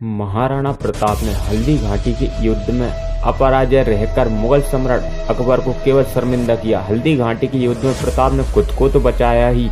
महाराणा प्रताप ने हल्दी घाटी के युद्ध में अपराजय रहकर मुगल सम्राट अकबर को केवल शर्मिंदा किया। हल्दी घाटी के युद्ध में प्रताप ने खुद को तो बचाया ही,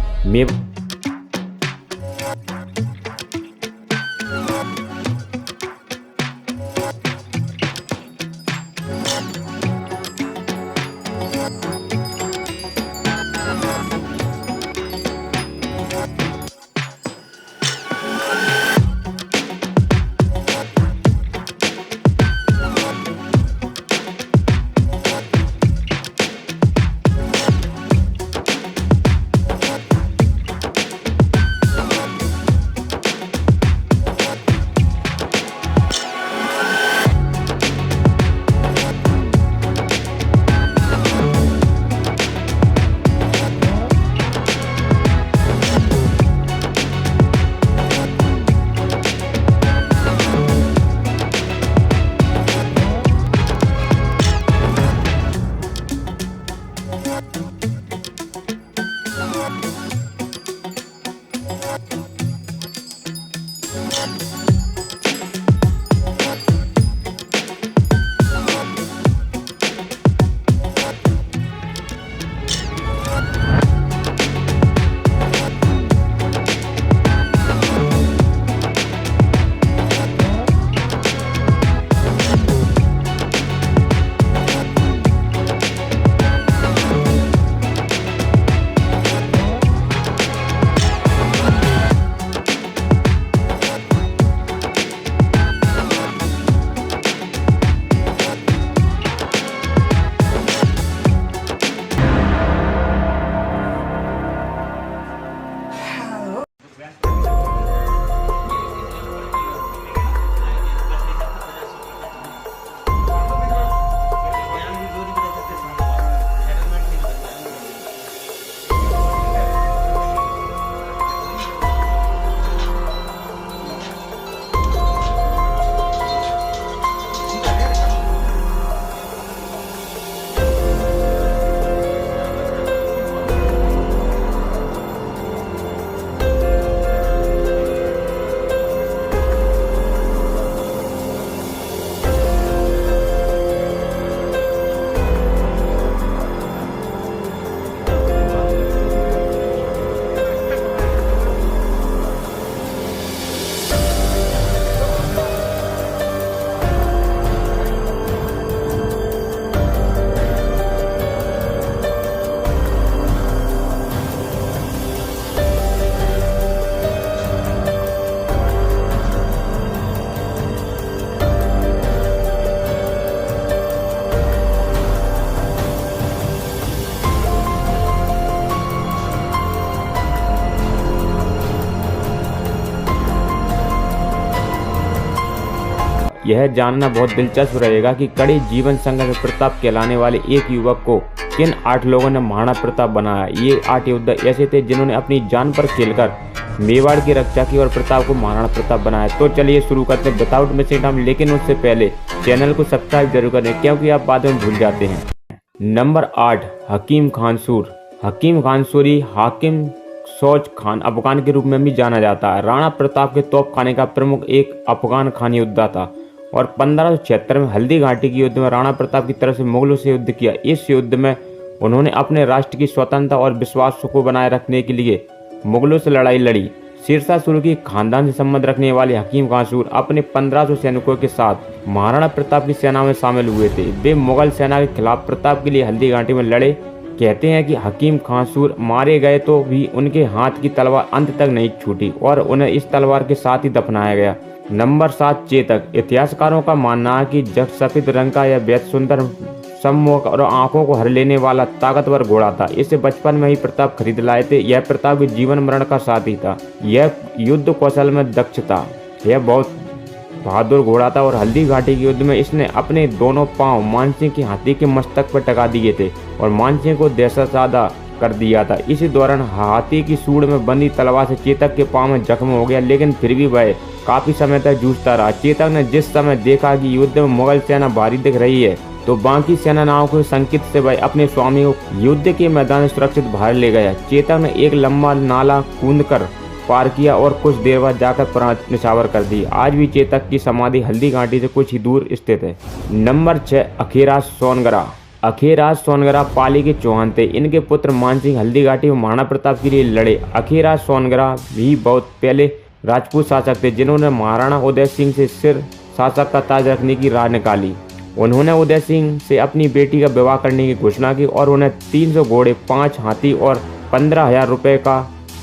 यह जानना बहुत दिलचस्प रहेगा कि कड़ी जीवन संघर्ष में प्रताप कहलाने वाले एक युवक को किन 8 लोगों ने महाराणा प्रताप बनाया। ये 8 योद्धा ऐसे थे जिन्होंने अपनी जान पर खेलकर मेवाड़ की रक्षा की और प्रताप को महाराणा प्रताप बनाया। तो चलिए शुरू करते हैं विदाउट मिसिंग टाइम, लेकिन उससे पहले चैनल को सब्सक्राइब जरूर करें क्योंकि आप बाद में भूल जाते हैं। नंबर 8, हकीम खानसूर। हकीम खानसूरी हाकिम सौज खान अफगान के रूप में भी जाना जाता है। राणा प्रताप के तोप खाने का प्रमुख एक अफगान खान योद्धा था और 1576 में हल्दी घाटी के युद्ध में राणा प्रताप की तरफ से मुगलों से युद्ध किया। इस युद्ध में उन्होंने अपने राष्ट्र की स्वतंत्रता और विश्वास को बनाए रखने के लिए मुगलों से लड़ाई लड़ी। सिरसा की खानदान से संबंध रखने वाले हकीम खानसूर अपने 1500 सैनिकों के साथ महाराणा प्रताप की सेना में शामिल हुए थे। वे मुगल सेना के खिलाफ प्रताप के लिए हल्दी घाटी में लड़े। कहते हैं कि हकीम खानसूर मारे गए तो भी उनके हाथ की तलवार अंत तक नहीं छूटी और उन्हें इस तलवार के साथ ही दफनाया गया। नंबर 7, चेतक। इतिहासकारों का मानना है कि जब सफेद रंग का यह बेहद सुंदर सम्मुख और आंखों को हर लेने वाला ताकतवर घोड़ा था। इसे बचपन में ही प्रताप खरीद लाए थे। यह प्रताप के जीवन मरण का साथी था। यह युद्ध कौशल में दक्ष था। यह बहुत बहादुर घोड़ा था और हल्दी घाटी के युद्ध में इसने अपने दोनों पांव मानसिंह के हाथी के मस्तक पर टका दिए थे और मानसिंह को दहशतज़दा कर दिया था। इसी दौरान हाथी की सूंड में बंधी तलवार से चेतक के पांव में जख्म हो गया, लेकिन फिर भी वह काफी समय तक जूझता रहा। चेतक ने जिस समय देखा कि युद्ध में मुगल सेना भारी दिख रही है तो बाकी सेनाओं को संकेत से वह अपने स्वामी को युद्ध के मैदान में सुरक्षित बाहर ले गया। चेतक ने एक लंबा नाला कूदकर पार किया और कुछ देर बाद जाकर प्राण न्यौछावर कर दी। आज भी चेतक की समाधि हल्दी घाटी से कुछ ही दूर स्थित है। नंबर 6 अखीराज सोनगरा। अखीराज सोनगरा पाली के चौहान थे। इनके पुत्र मानसिंह हल्दी घाटी में महाराणा प्रताप के लिए लड़े। अखीराज सोनगरा भी बहुत पहले राजपूत शासक थे जिन्होंने महाराणा उदय सिंह से सिर शासक का ताज रखने की राह निकाली। उन्होंने उदय सिंह से अपनी बेटी का विवाह करने की घोषणा की और उन्हें 300 घोड़े, 5 हाथी और 15,000 रुपये का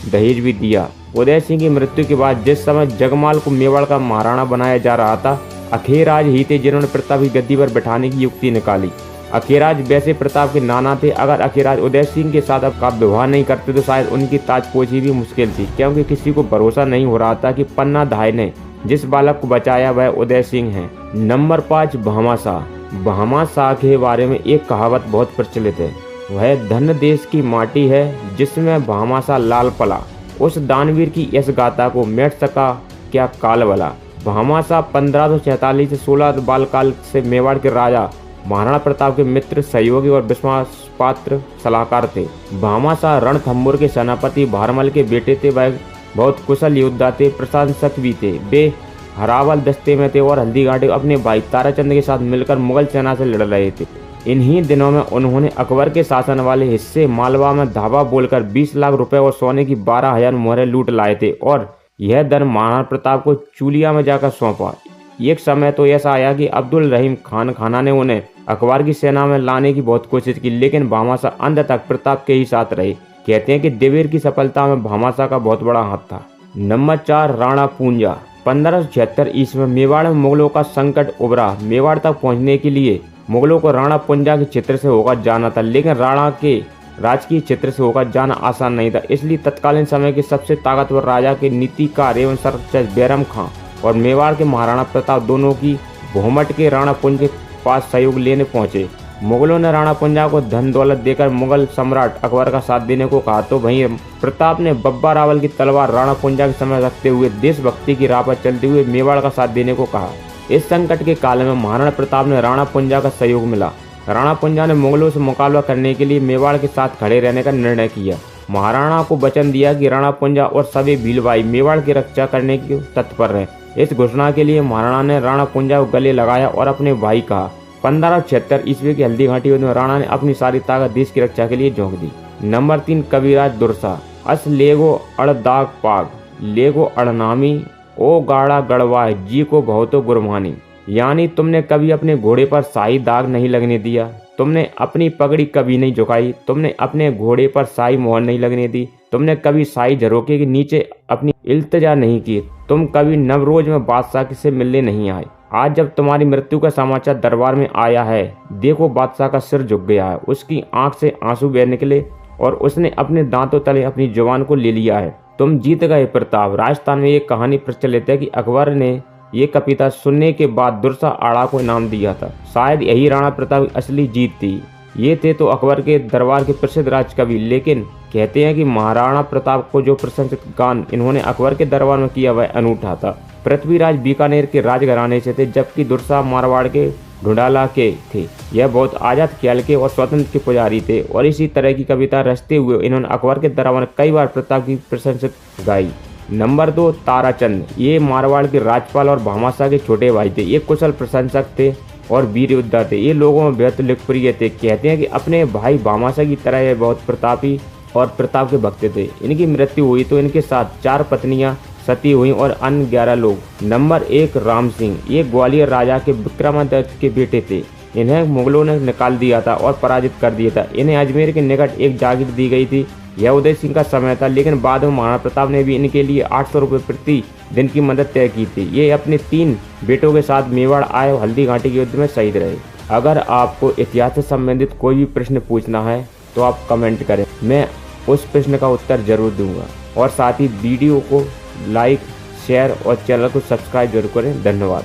दहेज भी दिया। उदय सिंह की मृत्यु के बाद जिस समय जगमाल को मेवाड़ का महाराणा बनाया जा रहा था, अखीराज ही थे जिन्होंने प्रताप की गद्दी पर बैठाने की युक्ति निकाली। अखीराज वैसे प्रताप के नाना थे। अगर अखीराज उदय सिंह के साथ अब का विवाह नहीं करते तो शायद उनकी ताजपोशी भी मुश्किल थी, क्योंकि किसी को भरोसा नहीं हो रहा था कि पन्ना धाय ने जिस बालक को बचाया वह उदय सिंह है। नंबर 5 भामाशाह। भामाशाह के बारे में एक कहावत बहुत प्रचलित है, वह धन देश की माटी है जिसमें भामाशाह लाल पला। उस दानवीर की यश गाथा को मेट सका क्या काल वाला। भामाशाह 1546 से 16 बालकाल से मेवाड़ के राजा महाराणा प्रताप के मित्र, सहयोगी और विश्वास पात्र सलाहकार थे। भामाशाह रणथंभौर के सेनापति भारमल के बेटे थे। वह बहुत कुशल योद्धा थे, प्रशंसक भी थे। वे हरावल दस्ते में थे और हल्दी घाटी अपने भाई ताराचंद के साथ मिलकर मुगल सेना से लड़ रहे थे। इन्हीं दिनों में उन्होंने अकबर के शासन वाले हिस्से मालवा में धावा बोलकर 20 लाख रुपए और सोने की 12,000 मोहरें लूट लाए थे और यह धन महाराणा प्रताप को चूलिया में जाकर सौंपा। एक समय तो ऐसा आया कि अब्दुल रहीम खान खाना ने उन्हें अकबर की सेना में लाने की बहुत कोशिश की, लेकिन भामाशाह अंत तक प्रताप के ही साथ रहे। कहते हैं कि देवेर की सफलता में भामाशाह का बहुत बड़ा हाथ था। नंबर 4 राणा पूंजा। 1576 ईस्वी में मेवाड़ में मुगलों का संकट उभरा। मेवाड़ तक पहुंचने के लिए मुगलों को राणा पूंजा के क्षेत्र से होकर जाना था, लेकिन राणा के राजकीय क्षेत्र से होकर जाना आसान नहीं था। इसलिए तत्कालीन समय के सबसे ताकतवर राजा के नीतिकार एवं सरकश बैरम खां और मेवाड़ के महाराणा प्रताप दोनों की भोमट के राणा पुंज के पास सहयोग लेने पहुंचे। मुगलों ने राणा पूंजा को धन दौलत देकर मुगल सम्राट अकबर का साथ देने को कहा, तो वहीं प्रताप ने बब्बा रावल की तलवार राणा पूंजा के समय रखते हुए देशभक्ति की राह पर चलते हुए मेवाड़ का साथ देने को कहा। इस संकट के काल में महाराणा प्रताप ने राणा पूंजा का सहयोग मिला। राणा पूंजा ने मुगलों से मुकाबला करने के लिए मेवाड़ के साथ खड़े रहने का निर्णय किया। महाराणा को वचन दिया कि राणा पूंजा और सभी भीलभाई मेवाड़ की रक्षा करने के तत्पर रहे। इस घोषणा के लिए महाराणा ने राणा पूंजा को गले लगाया और अपने भाई कहा। 1576 ईस्वी की हल्दी घाटी में राणा ने अपनी सारी ताकत देश की रक्षा के लिए झोंक दी। नंबर 3 कविराज दुर्सा। अस लेगो अड़ दाग पाग, लेगो अड़नामी, ओ गाड़ा गड़वाए जी को बहुतो गुरमानी। यानी तुमने कभी अपने घोड़े पर शाही दाग नहीं लगने दिया, तुमने अपनी पगड़ी कभी नहीं झुकाई, तुमने अपने घोड़े पर शाही मोहर नहीं लगने दी, तुमने कभी शाही झरोके के नीचे अपनी इल्तिजा नहीं की, तुम कभी नवरोज में बादशाह से मिलने नहीं आए। आज जब तुम्हारी मृत्यु का समाचार दरबार में आया है, देखो बादशाह का सिर झुक गया है, उसकी आंख से आंसू बह निकले और उसने अपने दांतों तले अपनी जुबान को ले लिया है। तुम जीत गए प्रताप। राजस्थान में एक कहानी प्रचलित है कि अकबर ने ये कविता सुनने के बाद दुर्सा आड़ा को इनाम दिया था। शायद यही राणा प्रताप की असली जीत थी। ये थे तो अकबर के दरबार के प्रसिद्ध राजकवि, लेकिन कहते हैं कि महाराणा प्रताप को जो प्रशंसित गान इन्होंने अकबर के दरबार में किया वह अनूठा था। पृथ्वीराज बीकानेर के राजघराने से थे, जबकि दुर्सा मारवाड़ के ढूंढाला के थे। यह बहुत आजाद ख्याल के और स्वतंत्र के पुजारी थे और इसी तरह की कविता रचते हुए इन्होंने अकबर के दरबार में कई बार प्रताप की प्रशंसित गाई। नंबर 2 ताराचंद। ये मारवाड़ के राज्यपाल और भामाशाह के छोटे भाई थे। ये कुशल प्रशंसक थे और वीर योद्धा थे। ये लोगों में बेहद लोकप्रिय थे। कहते हैं कि अपने भाई भामाशाह की तरह ये बहुत प्रतापी और प्रताप के भक्त थे। इनकी मृत्यु हुई तो इनके साथ 4 पत्नियां सती हुई और अन्य 11 लोग। नंबर 1 राम सिंह। ये ग्वालियर राजा के विक्रमादित्य के बेटे थे। इन्हें मुगलों ने निकाल दिया था और पराजित कर दिया था। इन्हें अजमेर के निकट एक जागीर दी गई थी। यह उदय सिंह का समय था, लेकिन बाद में महाराणा प्रताप ने भी इनके लिए 800 रुपये प्रति दिन की मदद तय की थी। ये अपने 3 बेटों के साथ मेवाड़ आए और हल्दी घाटी के युद्ध में शहीद रहे। अगर आपको इतिहास से संबंधित कोई भी प्रश्न पूछना है तो आप कमेंट करें, मैं उस प्रश्न का उत्तर जरूर दूंगा। और साथ ही वीडियो को लाइक, शेयर और चैनल को सब्सक्राइब जरूर करें। धन्यवाद।